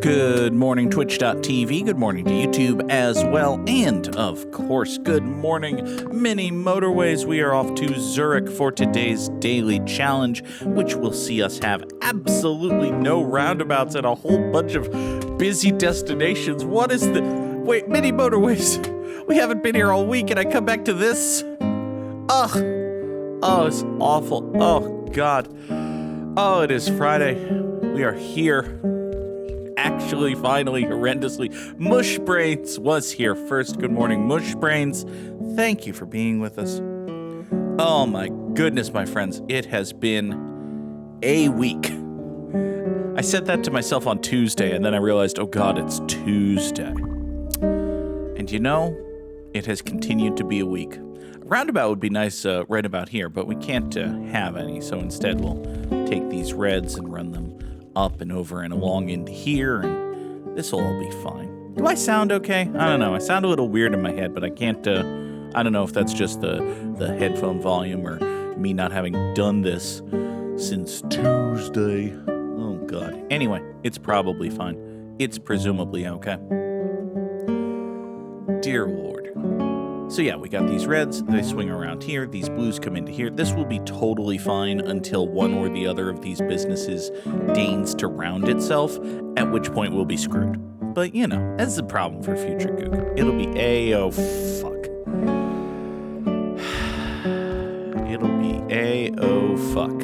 Good morning, Twitch.tv. Good morning to YouTube as well. And, of course, good morning, Mini Motorways. We are off to Zurich for today's daily challenge, which will see us have absolutely no roundabouts and a whole bunch of busy destinations. What is the... Wait, Mini Motorways. We haven't been here all week, and I come back to this? Ugh. Oh, it's awful. Oh, God. Oh, it is Friday. We are here. Actually, finally, horrendously, Mushbrains was here first. Good morning, Mushbrains. Thank you for being with us. Oh my goodness, my friends. It has been a week. I said that to myself on Tuesday, and then I realized, oh God, it's Tuesday. And you know, it has continued to be a week. A roundabout would be nice right about here, but we can't have any, so instead we'll take these reds and run them up and over and along into here, and this will all be fine. Do I sound okay? I don't know. I sound a little weird in my head, but I can't, I don't know if that's just the headphone volume or me not having done this since Tuesday. Oh, God. Anyway, it's probably fine. It's presumably okay. Dear Lord. So yeah, we got these reds, they swing around here, these blues come into here. This will be totally fine until one or the other of these businesses deigns to round itself, at which point we'll be screwed. But, you know, that's the problem for future Goog. It'll be fuck. It'll be fuck.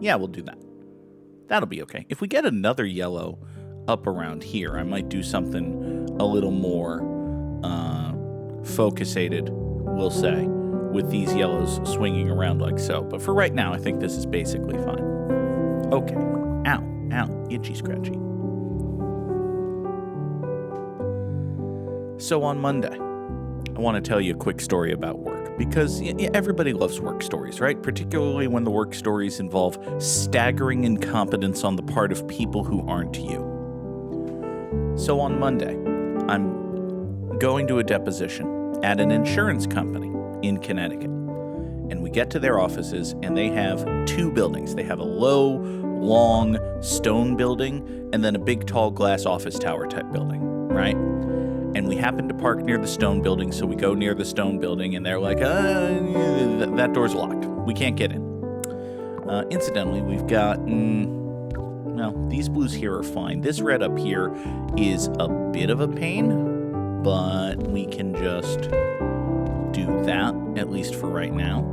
Yeah, we'll do that. That'll be okay. If we get another yellow up around here, I might do something a little more focusated, we'll say, with these yellows swinging around like so. But for right now, I think this is basically fine. Okay. Ow. Ow. Itchy scratchy. So on Monday, I want to tell you a quick story about work. Because everybody loves work stories, right? Particularly when the work stories involve staggering incompetence on the part of people who aren't you. So on Monday, I'm going to a deposition at an insurance company in Connecticut. And we get to their offices, and they have two buildings. They have a low, long stone building, and then a big, tall glass office tower type building, right? And we happen to park near the stone building, so we go near the stone building, and they're like, that door's locked. We can't get in. Incidentally, we've got, these blues here are fine. This red up here is a bit of a pain, but we can just do that, at least for right now.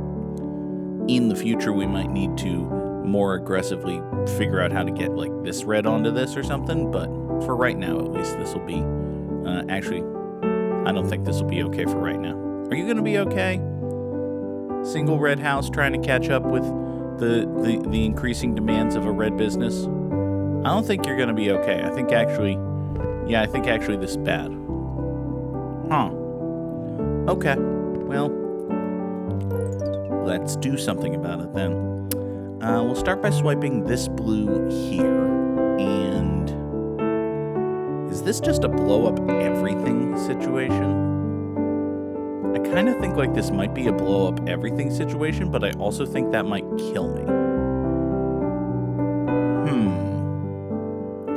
In the future, we might need to more aggressively figure out how to get, like, this red onto this or something, but for right now, at least, this will be... Actually, I don't think this will be okay for right now. Are you going to be okay? Single red house trying to catch up with the increasing demands of a red business? I don't think you're going to be okay. I think actually this is bad. Huh. Okay. Well, let's do something about it then. We'll start by swiping this blue here, and... is this just a blow-up everything situation? I kind of think like this might be a blow-up everything situation, but I also think that might kill me.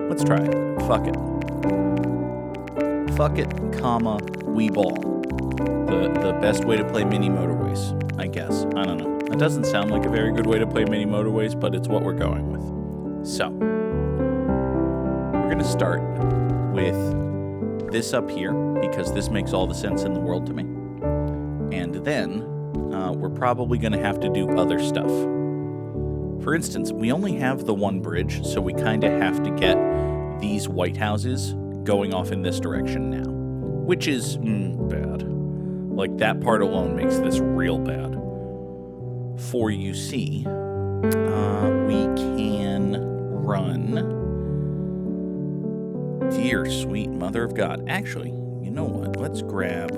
Let's try it. Fuck it. Fuck it, comma, we ball. The best way to play Mini Motorways, I guess. I don't know. That doesn't sound like a very good way to play Mini Motorways, but it's what we're going with. So, we're going to start with this up here, because this makes all the sense in the world to me. And then, we're probably going to have to do other stuff. For instance, we only have the one bridge, so we kind of have to get these white houses going off in this direction now. Which is, bad. Like, that part alone makes this real bad. For, you see, we can run... Dear sweet mother of God. Actually, you know what? Let's grab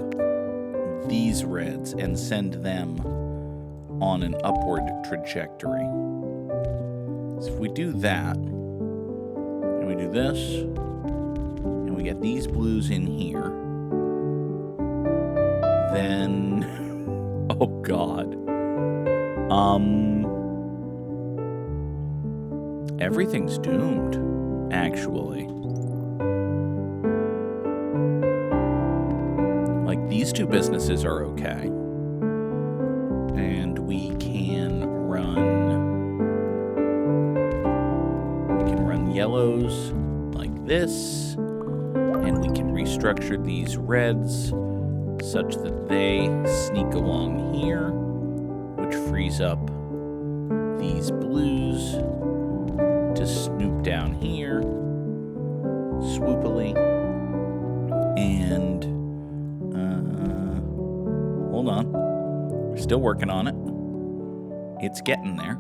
these reds and send them on an upward trajectory. So if we do that, and we do this, and we get these blues in here, then... oh, God. Everything's doomed, actually. Like, these two businesses are okay. And we can run yellows like this, and we can restructure these reds such that they sneak along here, which frees up these blues to snoop down here, swoopily, and, hold on, we're still working on it. It's getting there.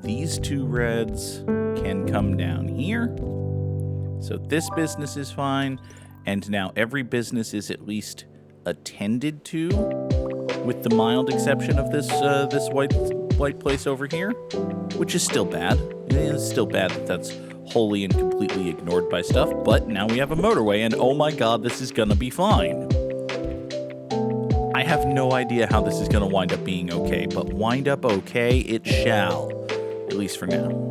These two reds can come down here, so this business is fine, and now every business is at least attended to, with the mild exception of this white place over here, which is still bad. It is still bad that that's wholly and completely ignored by stuff, but now we have a motorway, and oh my god, this is gonna be fine. I have no idea how this is gonna wind up being okay, but wind up okay it shall, at least for now.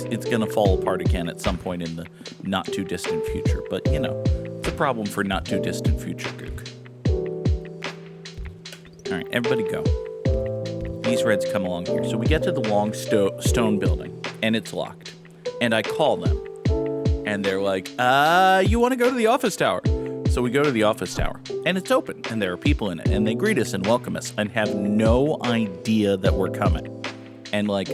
It's gonna fall apart again at some point in the not-too-distant future, but, you know, it's a problem for not-too-distant future, Goog. Alright, everybody go. These reds come along here. So we get to the long stone building, and it's locked. And I call them, and they're like, you want to go to the office tower? So we go to the office tower, and it's open, and there are people in it, and they greet us and welcome us, and have no idea that we're coming. And, like,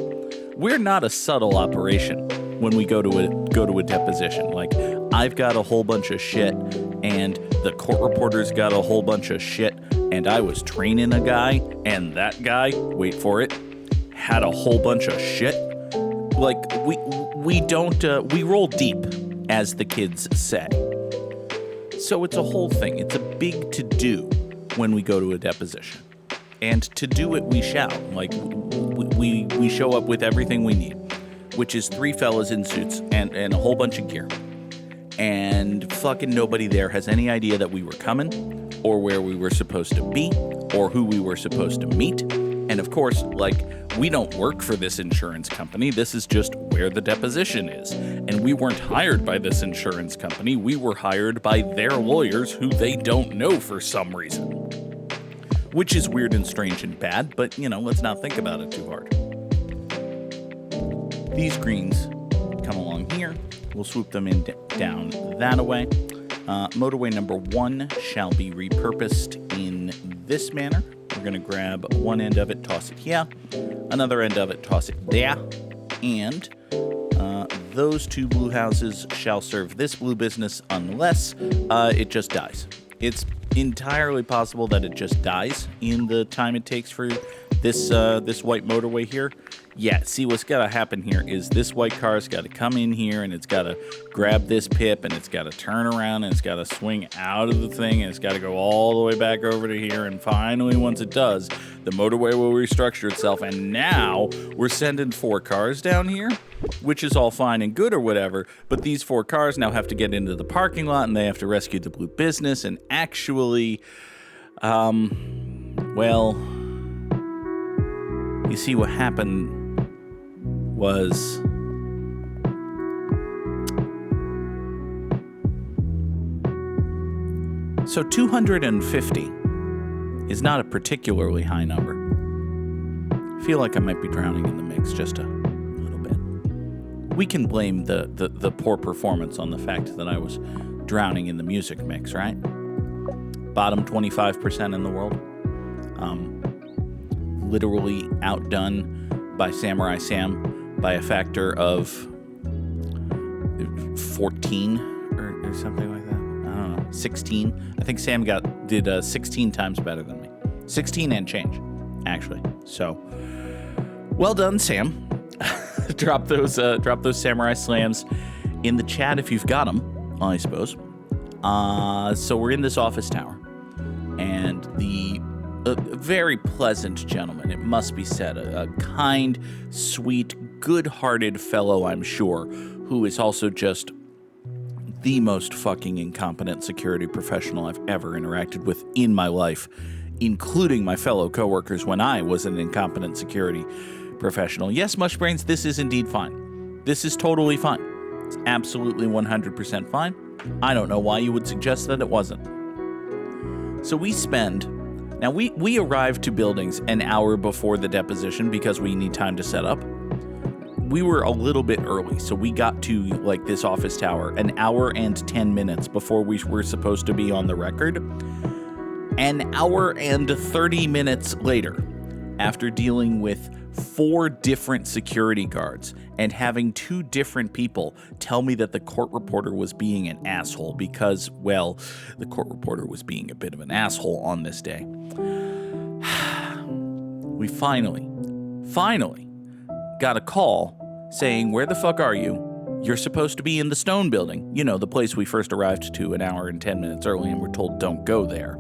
we're not a subtle operation when we go to a deposition. Like, I've got a whole bunch of shit, and the court reporter's got a whole bunch of shit, and I was training a guy, and that guy, wait for it, had a whole bunch of shit. Like, we don't, we roll deep, as the kids say. So it's a whole thing. It's a big to-do when we go to a deposition. And to do it, we shall. Like, we show up with everything we need, which is 3 fellas in suits and a whole bunch of gear. And fucking nobody there has any idea that we were coming, or where we were supposed to be, or who we were supposed to meet. And of course, like, we don't work for this insurance company. This is just where the deposition is. And we weren't hired by this insurance company. We were hired by their lawyers who they don't know for some reason. Which is weird and strange and bad, but, you know, let's not think about it too hard. These greens come along here. We'll swoop them in down that-a-way. Motorway number 1 shall be repurposed in this manner. We're going to grab one end of it, toss it here. Another end of it, toss it there. And those 2 blue houses shall serve this blue business unless it just dies. It's entirely possible that it just dies in the time it takes for this white motorway here. Yeah, see, what's got to happen here is this white car's got to come in here, and it's got to grab this pip, and it's got to turn around, and it's got to swing out of the thing, and it's got to go all the way back over to here, and finally, once it does, the motorway will restructure itself, and now we're sending 4 cars down here, which is all fine and good or whatever, but these 4 cars now have to get into the parking lot, and they have to rescue the blue business, and actually, well, you see what happened was so 250 is not a particularly high number. I feel like I might be drowning in the mix just a little bit. We can blame the poor performance on the fact that I was drowning in the music mix, right? Bottom 25% in the world. Literally outdone by Samurai Sam by a factor of 14 or something like that. I don't know, 16. I think Sam did 16 times better than me. 16 and change, actually. So, well done, Sam. Drop those Samurai Slams in the chat if you've got them, I suppose. So we're in this office tower, and a very pleasant gentleman, it must be said, a kind, sweet, good-hearted fellow, I'm sure, who is also just the most fucking incompetent security professional I've ever interacted with in my life, including my fellow coworkers when I was an incompetent security professional. Yes, Mushbrains, this is indeed fine. This is totally fine. It's absolutely 100% fine. I don't know why you would suggest that it wasn't. So we arrived to buildings an hour before the deposition because we need time to set up. We were a little bit early, so we got to like this office tower an hour and 10 minutes before we were supposed to be on the record. An hour and 30 minutes later, after dealing with 4 different security guards and having 2 different people tell me that the court reporter was being an asshole because, well, the court reporter was being a bit of an asshole on this day. We finally got a call saying, "Where the fuck are you? You're supposed to be in the Stone Building." You know, the place we first arrived to an hour and 10 minutes early, and we're told don't go there.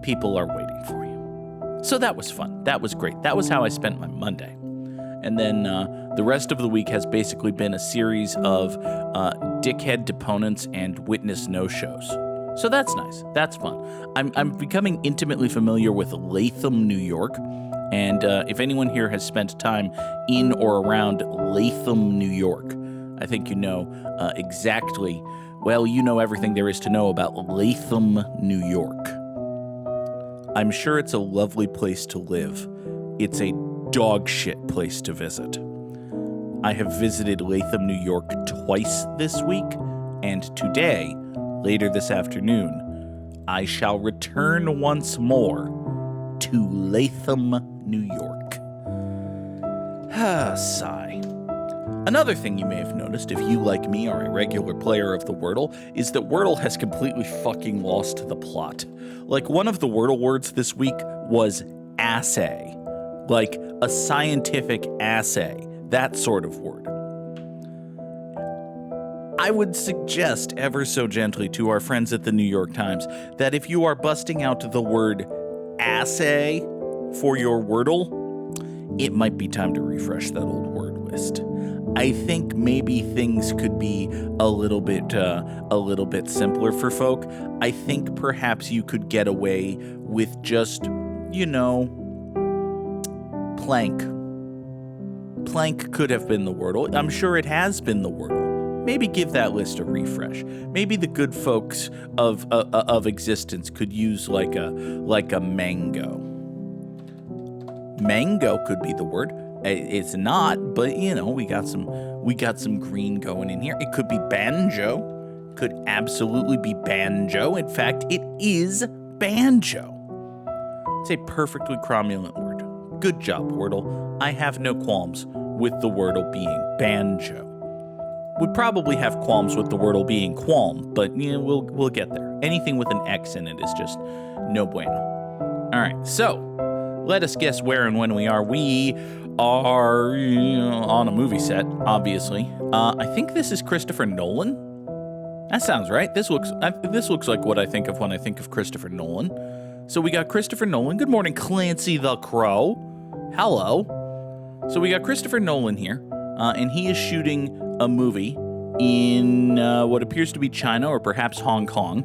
People are waiting for you. So that was fun. That was great. That was how I spent my Monday. And then the rest of the week has basically been a series of dickhead deponents and witness no-shows. So that's nice. That's fun. I'm becoming intimately familiar with Latham, New York. And if anyone here has spent time in or around Latham, New York, I think you know exactly, well, you know everything there is to know about Latham, New York. I'm sure it's a lovely place to live. It's a dog shit place to visit. I have visited Latham, New York twice this week, and today, later this afternoon, I shall return once more to Latham, New York. Sigh. Another thing you may have noticed, if you, like me, are a regular player of the Wordle, is that Wordle has completely fucking lost the plot. Like, one of the Wordle words this week was assay. Like, a scientific assay. That sort of word. I would suggest ever so gently to our friends at the New York Times that if you are busting out the word assay for your Wordle, it might be time to refresh that old word list. I think maybe things could be a little bit simpler for folk. I think perhaps you could get away with just, plank. Plank could have been the Wordle. I'm sure it has been the Wordle. Maybe give that list a refresh. Maybe the good folks of existence could use like a mango. Mango could be the word. It's not, but we got some green going in here. It could be banjo. Could absolutely be banjo. In fact, it is banjo. It's a perfectly cromulent word. Good job, Wordle. I have no qualms with the Wordle being banjo. Would probably have qualms with the Wordle being qualm, but we'll get there. Anything with an X in it is just no bueno. All right, so let us guess where and when we are. We are on a movie set, obviously. I think this is Christopher Nolan. That sounds right. This looks like what I think of when I think of Christopher Nolan. So we got Christopher Nolan. Good morning, Clancy the Crow. Hello. So we got Christopher Nolan here, and he is shooting a movie in what appears to be China or perhaps Hong Kong.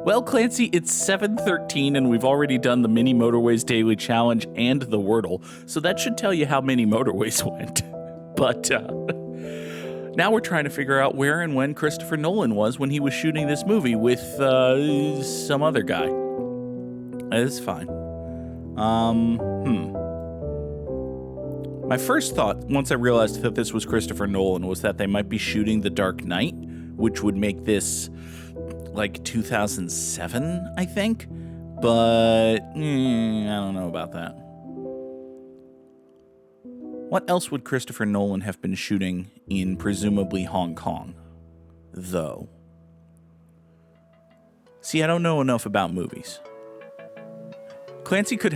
Well, Clancy, it's 7:13, and we've already done the Mini Motorways Daily Challenge and the Wordle, so that should tell you how many Motorways went. But now we're trying to figure out where and when Christopher Nolan was when he was shooting this movie with some other guy. It's fine. My first thought, once I realized that this was Christopher Nolan, was that they might be shooting The Dark Knight, which would make this like 2007, I think. But I don't know about that. What else would Christopher Nolan have been shooting in presumably Hong Kong, though? See, I don't know enough about movies. Clancy could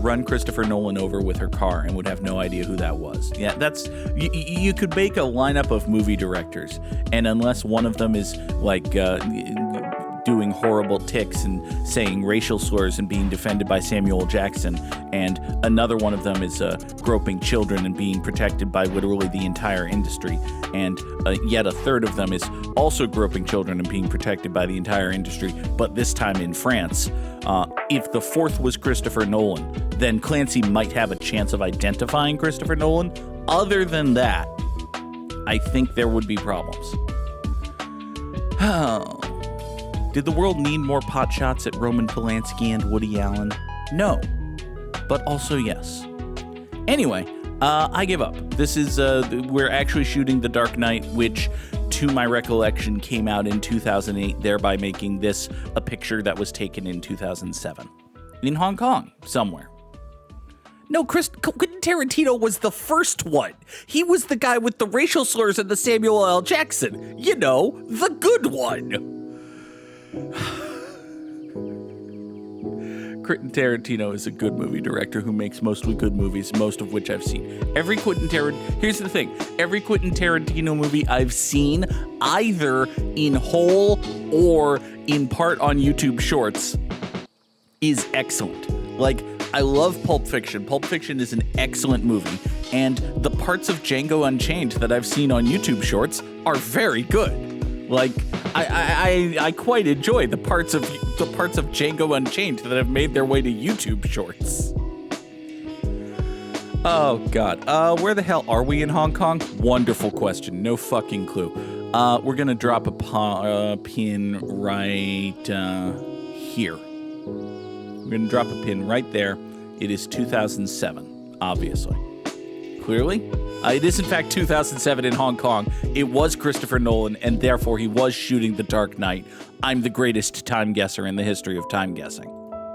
run Christopher Nolan over with her car and would have no idea who that was. Yeah, that's you could make a lineup of movie directors, and unless one of them is like doing horrible tics and saying racial slurs and being defended by Samuel L. Jackson. And another one of them is groping children and being protected by literally the entire industry. And yet a third of them is also groping children and being protected by the entire industry, but this time in France. If the fourth was Christopher Nolan, then Clancy might have a chance of identifying Christopher Nolan. Other than that, I think there would be problems. Did the world need more pot shots at Roman Polanski and Woody Allen? No, but also yes. Anyway, I give up. This is, we're actually shooting The Dark Knight, which, to my recollection, came out in 2008, thereby making this a picture that was taken in 2007. In Hong Kong, somewhere. No, Quentin Tarantino was the first one. He was the guy with the racial slurs and the Samuel L. Jackson. You know, the good one. Quentin Tarantino is a good movie director who makes mostly good movies, most of which I've seen. Here's the thing. Every Quentin Tarantino movie I've seen, either in whole or in part on YouTube Shorts, is excellent. Like, I love Pulp Fiction. Pulp Fiction is an excellent movie, and the parts of Django Unchained that I've seen on YouTube Shorts are very good. Like, I quite enjoy the parts of Django Unchained that have made their way to YouTube Shorts. Oh God, where the hell are we in Hong Kong? Wonderful question. No fucking clue. We're gonna drop a pin right here. We're going to drop a pin right there. It is 2007, obviously. Clearly? It is, in fact, 2007 in Hong Kong. It was Christopher Nolan, and therefore he was shooting The Dark Knight. I'm the greatest time guesser in the history of time guessing.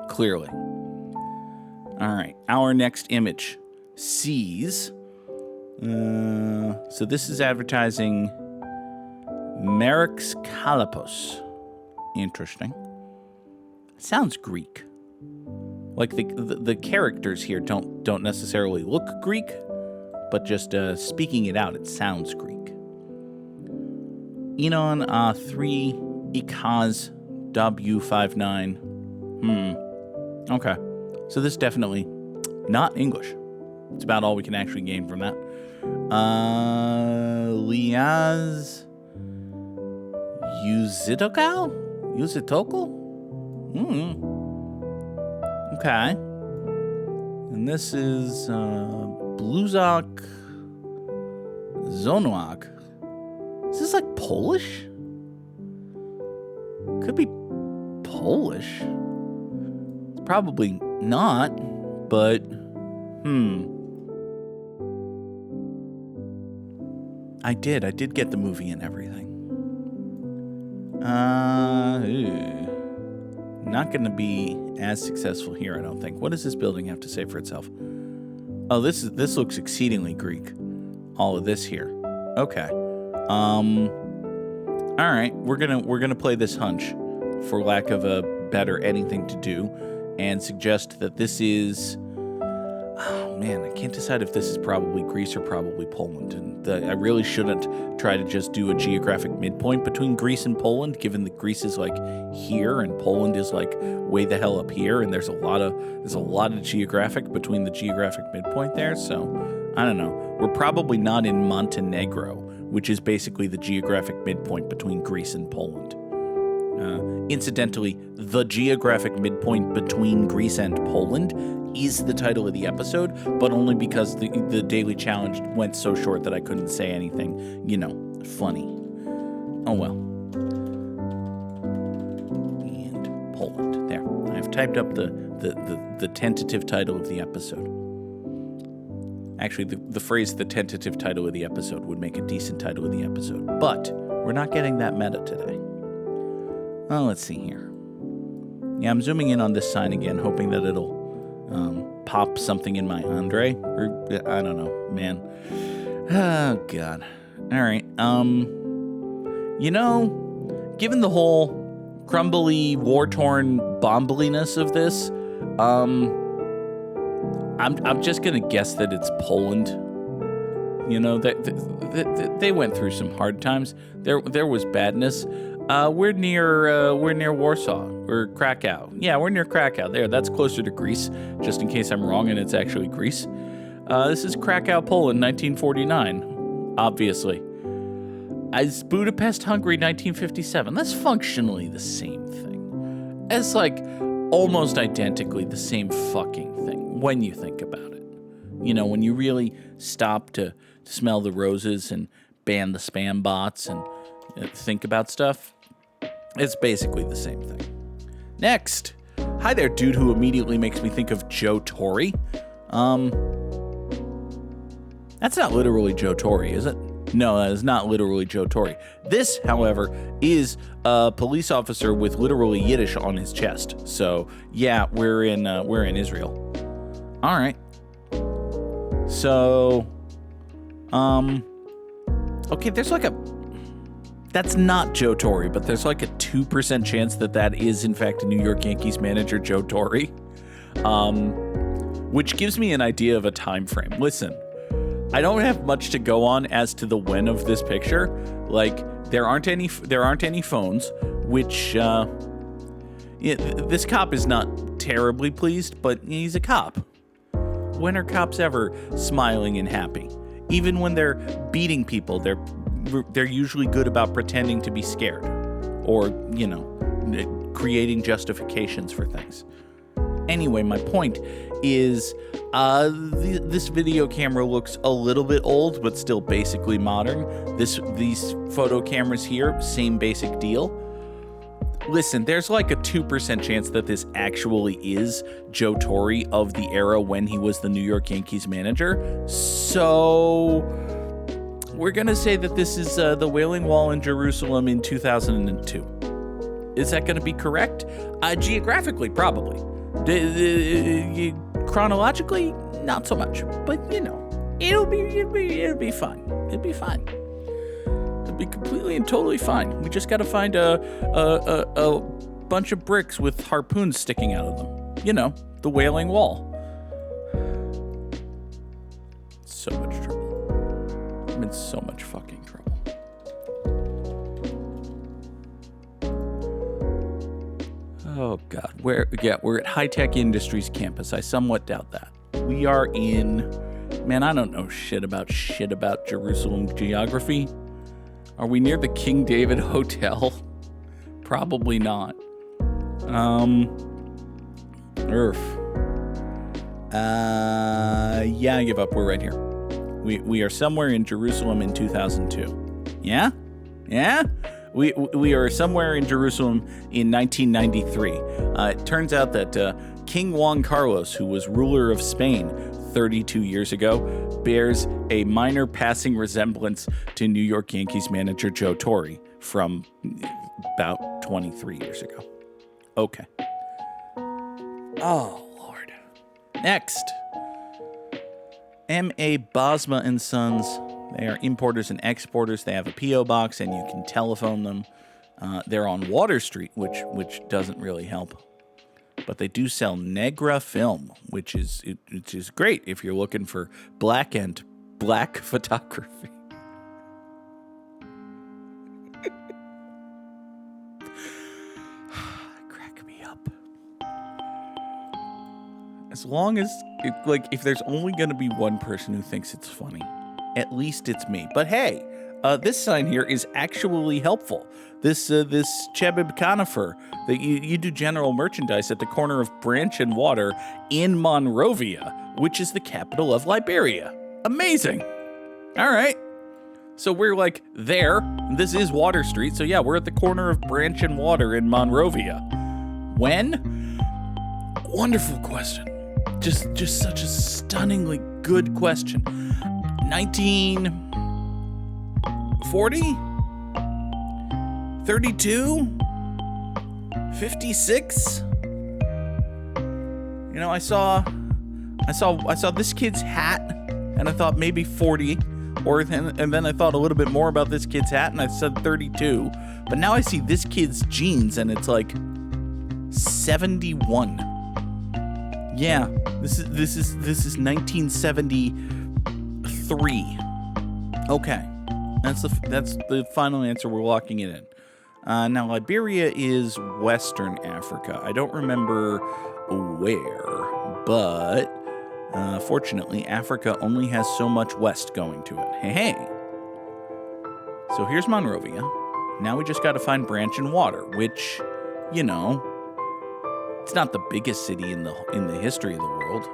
Clearly. All right. Our next image sees... so this is advertising Merix Kalapos. Interesting. Sounds Greek. Like the characters here don't necessarily look Greek, but just speaking it out, it sounds Greek. Enon 3 Ikaz W59. Okay. So this definitely not English. It's about all we can actually gain from that. Liaz Uzitokal? Okay. And this is Bluzak Zonuak. Is this like Polish? Could be Polish. It's probably not, but I did get the movie and everything. Not going to be as successful here, I don't think. What does this building have to say for itself? Oh, this looks exceedingly Greek. All of this here. Okay. All right. We're gonna play this hunch, for lack of a better anything to do, and suggest that this is. Oh man, I can't decide if this is probably Greece or probably Poland, and I really shouldn't try to just do a geographic midpoint between Greece and Poland, given that Greece is like here and Poland is like way the hell up here, and there's a lot of geographic between the geographic midpoint there. So I don't know. We're probably not in Montenegro, which is basically the geographic midpoint between Greece and Poland. Incidentally, the geographic midpoint between Greece and Poland is the title of the episode, but only because the daily challenge went so short that I couldn't say anything, funny. Oh well. And Poland. There. I've typed up the tentative title of the episode. Actually, the phrase "the tentative title of the episode" would make a decent title of the episode, but we're not getting that meta today. Oh, let's see here. Yeah, I'm zooming in on this sign again, hoping that it'll pop something in my Andre. Or, I don't know, man. Oh, God. All right. Given the whole crumbly, war-torn bombliness of this, I'm just going to guess that it's Poland. They went through some hard times. There was badness. We're near Warsaw or Krakow. Yeah, we're near Krakow. There, that's closer to Greece. Just in case I'm wrong and it's actually Greece. This is Krakow, Poland, 1949. Obviously. As Budapest, Hungary, 1957. That's functionally the same thing. It's like almost identically the same fucking thing when you think about it. You know, when you really stop to smell the roses and ban the spam bots and think about stuff, it's basically the same thing. Next. Hi there, dude who immediately makes me think of Joe Torre. That's not literally Joe Torre, is it? No, that is not literally Joe Torre. This, however, is a police officer with literally Yiddish on his chest. So, yeah, we're in Israel. All right. So, okay, there's like that's not Joe Torre, but there's like a 2% chance that is in fact New York Yankees manager Joe Torre. Which gives me an idea of a time frame. Listen, I don't have much to go on as to the when of this picture. Like, there aren't any phones, which this cop is not terribly pleased, but he's a cop. When are cops ever smiling and happy? Even when they're beating people, they're usually good about pretending to be scared or, you know, creating justifications for things. Anyway, my point is this video camera looks a little bit old, but still basically modern. These photo cameras here, same basic deal. Listen, there's like a 2% chance that this actually is Joe Torre of the era when he was the New York Yankees manager. So we're going to say that this is the Wailing Wall in Jerusalem in 2002. Is that going to be correct? Geographically, probably. Chronologically, not so much. But, you know, it'll be fine. It'll be fine. It'll be completely and totally fine. We just got to find a bunch of bricks with harpoons sticking out of them. You know, the Wailing Wall. So much trouble. I'm in so much fucking trouble. Oh, God. We're at High Tech Industries campus. I somewhat doubt that. We are in... Man, I don't know shit about Jerusalem geography. Are we near the King David Hotel? Probably not. Yeah, I give up. We're right here. We are somewhere in Jerusalem in 2002. Yeah? Yeah? We are somewhere in Jerusalem in 1993. It turns out that King Juan Carlos, who was ruler of Spain 32 years ago, bears a minor passing resemblance to New York Yankees manager Joe Torre from about 23 years ago. Okay. Oh, Lord. Next. M.A. Bosma and Sons. They are importers and exporters. They have a P.O. box, and you can telephone them. They're on Water Street, which doesn't really help. But they do sell Negra film, which is great if you're looking for black photography. Crack me up. As long as, if there's only going to be one person who thinks it's funny, at least it's me. But hey, this sign here is actually helpful. This Chebib Conifer, that you do general merchandise at the corner of Branch and Water in Monrovia, which is the capital of Liberia. Amazing. All right. So we're like there. This is Water Street. So yeah, we're at the corner of Branch and Water in Monrovia. When? Wonderful question. Just such a stunningly good question. 1940? 32? 56? You know, I saw this kid's hat, and I thought maybe 40, and then I thought a little bit more about this kid's hat, and I said 32. But now I see this kid's jeans, and it's like 71. Yeah, this is 1973. Okay, that's the final answer. We're locking it in. Now, Liberia is Western Africa. I don't remember where, but fortunately, Africa only has so much west going to it. Hey. So here's Monrovia. Now we just got to find Branch and Water, which, you know, it's not the biggest city in the history of the world.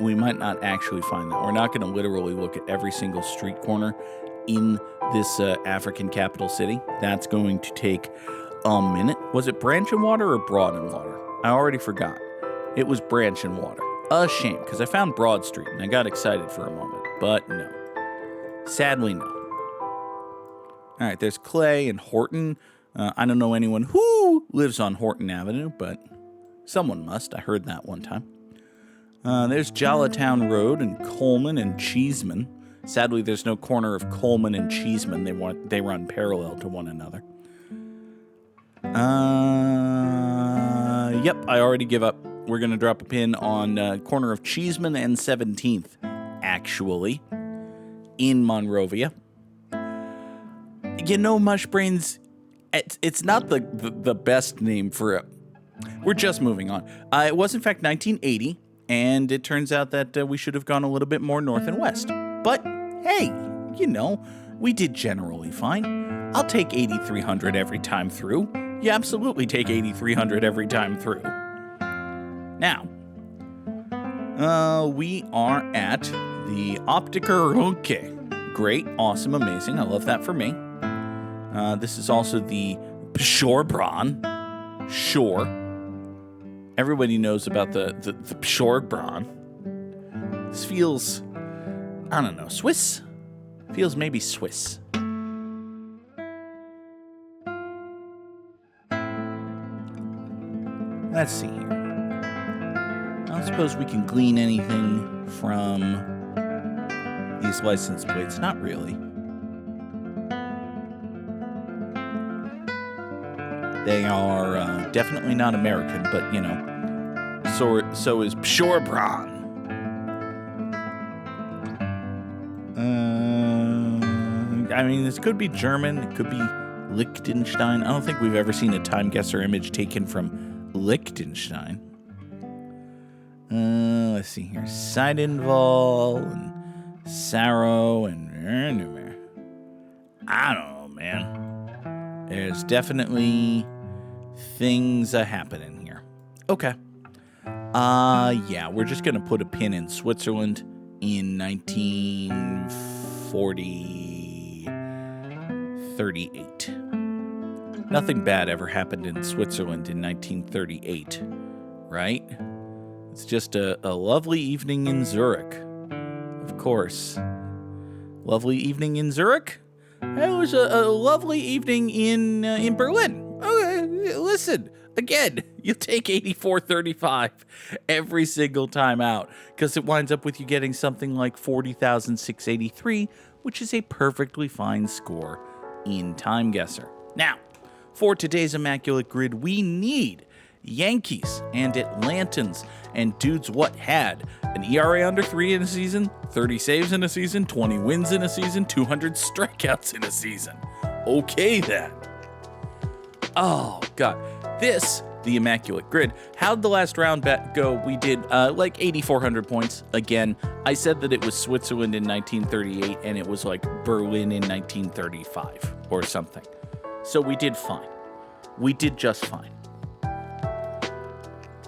We might not actually find that. We're not going to literally look at every single street corner in this African capital city. That's going to take a minute. Was it Branch and Water or Broad and Water? I already forgot. It was Branch and Water. A shame, because I found Broad Street and I got excited for a moment. But no. Sadly, no. All right, there's Clay and Horton. I don't know anyone who lives on Horton Avenue, but someone must. I heard that one time. There's Jollitown Road and Coleman and Cheeseman. Sadly, there's no corner of Coleman and Cheeseman. They run parallel to one another. Yep, I already give up. We're going to drop a pin on corner of Cheeseman and 17th, actually, in Monrovia. You know, Mushbrains, it's not the best name for it. We're just moving on. It was, in fact, 1980, and it turns out that we should have gone a little bit more north and west. But, hey, you know, we did generally fine. I'll take 8,300 every time through. You absolutely take 8,300 every time through. Now, we are at the Optiker Runke. Great, awesome, amazing. I love that for me. This is also the Pshorbran. Sure. Everybody knows about the Pshorbran. This feels, I don't know, Swiss? Feels maybe Swiss. Let's see here. I don't suppose we can glean anything from these license plates. Not really. They are definitely not American, but, you know, so is Pshorbran. I mean, this could be German. It could be Liechtenstein. I don't think we've ever seen a time guesser image taken from Liechtenstein. Let's see here. Seidenval and Saro and I don't know, man. There's definitely things happening here. Okay. Yeah, we're just going to put a pin in Switzerland in 1938. Nothing bad ever happened in Switzerland in 1938, right? It's just a lovely evening in Zurich. Of course. Lovely evening in Zurich? It was a lovely evening in Berlin. Okay, listen, again, you take 84.35 every single time out because it winds up with you getting something like 40,683, which is a perfectly fine score in Time Guesser. Now, for today's Immaculate Grid, we need Yankees and Atlantans and dudes what had an ERA under 3 in a season, 30 saves in a season, 20 wins in a season, 200 strikeouts in a season. Okay then. Oh god, the Immaculate Grid. How'd the last round go? We did like 8,400 points. Again, I said that it was Switzerland in 1938 and it was like Berlin in 1935 or something. So we did fine. We did just fine.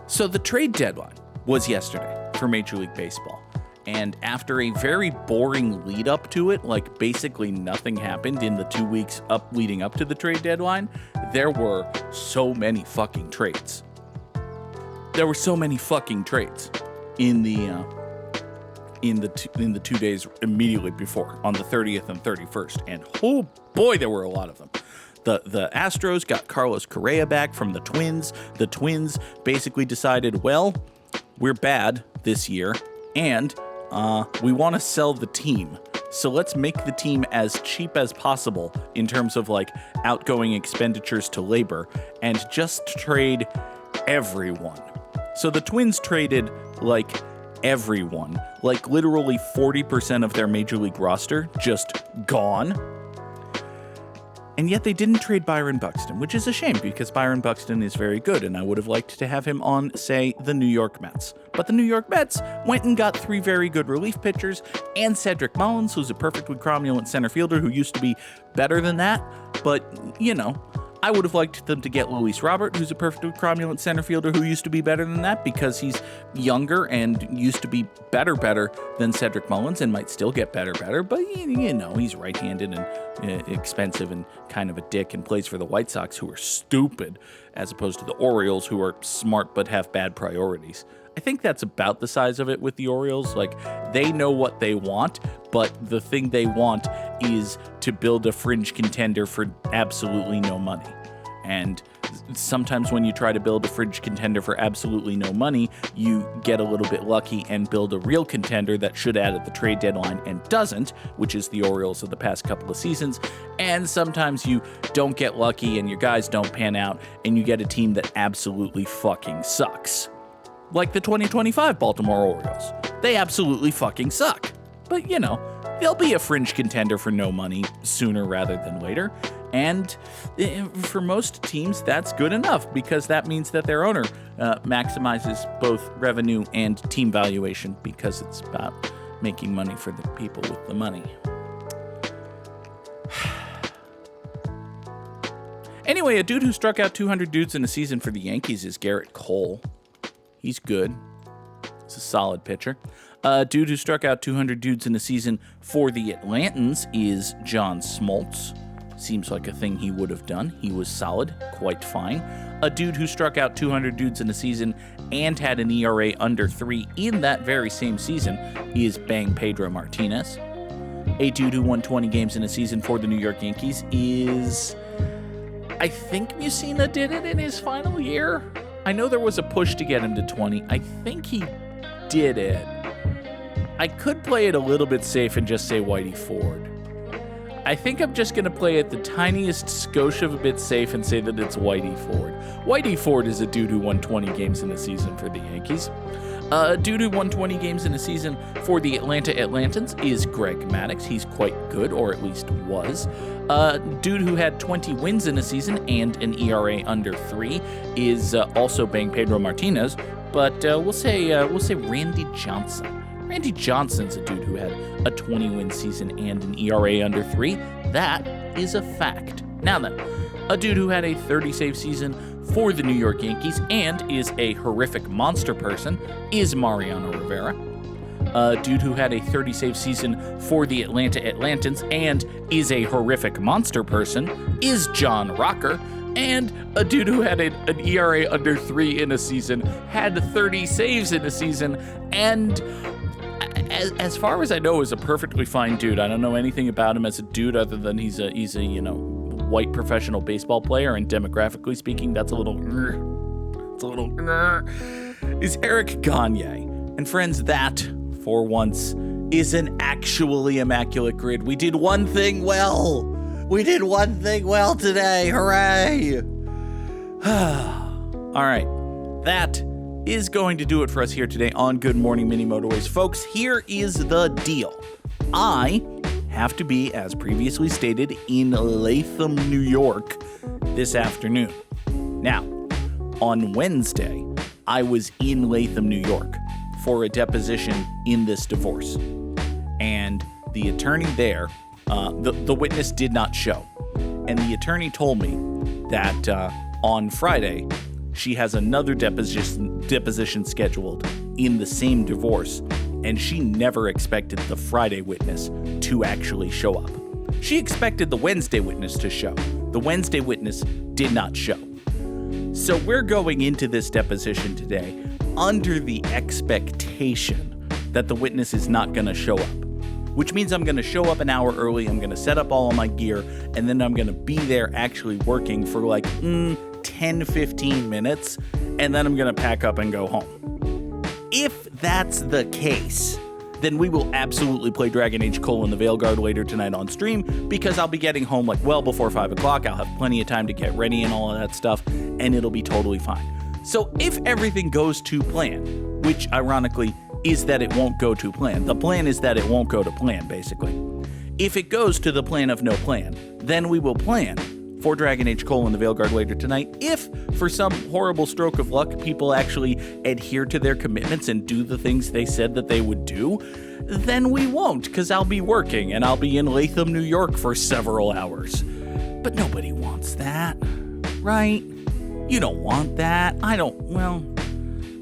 So the trade deadline was yesterday for Major League Baseball. And after a very boring lead up to it, like basically nothing happened in the 2 weeks leading up to the trade deadline, there were so many fucking trades. There were so many fucking trades in the 2 days immediately before, on the 30th and 31st. And oh boy, there were a lot of them. The Astros got Carlos Correa back from the Twins. The Twins basically decided, well, we're bad this year, and we want to sell the team. So let's make the team as cheap as possible in terms of like outgoing expenditures to labor and just trade everyone. So the Twins traded like everyone, like literally 40% of their Major League roster just gone. And yet they didn't trade Byron Buxton, which is a shame because Byron Buxton is very good, and I would have liked to have him on, say, the New York Mets. But the New York Mets went and got 3 very good relief pitchers, and Cedric Mullins, who's a perfectly cromulent center fielder who used to be better than that. But, I would have liked them to get Luis Robert, who's a perfectly cromulent center fielder who used to be better than that because he's younger and used to be better than Cedric Mullins and might still get better. But, he's right-handed and expensive and kind of a dick and plays for the White Sox, who are stupid, as opposed to the Orioles, who are smart but have bad priorities. I think that's about the size of it with the Orioles. Like, they know what they want, but the thing they want is to build a fringe contender for absolutely no money. And sometimes when you try to build a fringe contender for absolutely no money, you get a little bit lucky and build a real contender that should add at the trade deadline and doesn't, which is the Orioles of the past couple of seasons. And sometimes you don't get lucky and your guys don't pan out and you get a team that absolutely fucking sucks. Like the 2025 Baltimore Orioles. They absolutely fucking suck. But, they'll be a fringe contender for no money sooner rather than later. And for most teams, that's good enough because that means that their owner maximizes both revenue and team valuation because it's about making money for the people with the money. Anyway, a dude who struck out 200 dudes in a season for the Yankees is Garrett Cole. He's good. He's a solid pitcher. A dude who struck out 200 dudes in a season for the Atlantans is John Smoltz. Seems like a thing he would have done. He was solid, quite fine. A dude who struck out 200 dudes in a season and had an ERA under 3 in that very same season is Bang Pedro Martinez. A dude who won 20 games in a season for the New York Yankees is... I think Mussina did it in his final year. I know there was a push to get him to 20. I think he did it. I could play it a little bit safe and just say Whitey Ford. I think I'm just going to play it the tiniest skosh of a bit safe and say that it's Whitey Ford. Whitey Ford is a dude who won 20 games in a season for the Yankees. A dude who won 20 games in a season for the Atlanta Atlantans is Greg Maddux. He's quite good, or at least was. A dude who had 20 wins in a season and an ERA under 3 is also Bang Pedro Martinez, but we'll say Randy Johnson. Randy Johnson's a dude who had a 20-win season and an ERA under 3. That is a fact. Now then, a dude who had a 30-save season for the New York Yankees and is a horrific monster person is Mariano Rivera. A dude who had a 30-save season for the Atlanta Atlantans and is a horrific monster person is John Rocker. And a dude who had an ERA under 3 in a season, had 30 saves in a season, and as far as I know, is a perfectly fine dude. I don't know anything about him as a dude other than he's a white professional baseball player, and demographically speaking, that's a little is Eric Gagne. And friends, that, for once, is an actually immaculate grid. We did one thing well. We did one thing well today. Hooray! All right, that is going to do it for us here today on Good Morning Mini Motorways. Folks, here is the deal. I have to be, as previously stated, in Latham, New York this afternoon. Now, on Wednesday, I was in Latham, New York for a deposition in this divorce. And the attorney there, the witness did not show. And the attorney told me that on Friday, she has another deposition scheduled in the same divorce, and she never expected the Friday witness to actually show up. She expected the Wednesday witness to show. The Wednesday witness did not show. So we're going into this deposition today under the expectation that the witness is not going to show up, which means I'm going to show up an hour early, I'm going to set up all of my gear, and then I'm going to be there actually working for like 10-15 minutes, and then I'm going to pack up and go home. If that's the case, then we will absolutely play Dragon Age: the Veilguard later tonight on stream, because I'll be getting home like well before 5 o'clock. I'll have plenty of time to get ready and all of that stuff, and it'll be totally fine. So if everything goes to plan, which ironically is that it won't go to plan. The plan is that it won't go to plan, basically. If it goes to the plan of no plan, then we will plan for Dragon Age: the Veilguard later tonight. If, for some horrible stroke of luck, people actually adhere to their commitments and do the things they said that they would do, then we won't, because I'll be working and I'll be in Latham, New York for several hours. But nobody wants that, right? You don't want that. I don't, well,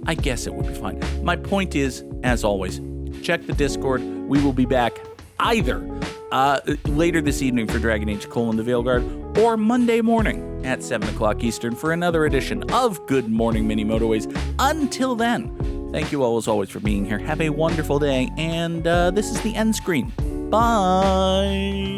I guess it would be fine. My point is, as always, check the Discord. We will be back either later this evening for Dragon Age: the Veilguard, or Monday morning at 7 o'clock Eastern for another edition of Good Morning Mini Motorways. Until then, thank you all as always for being here. Have a wonderful day, and this is the end screen. Bye!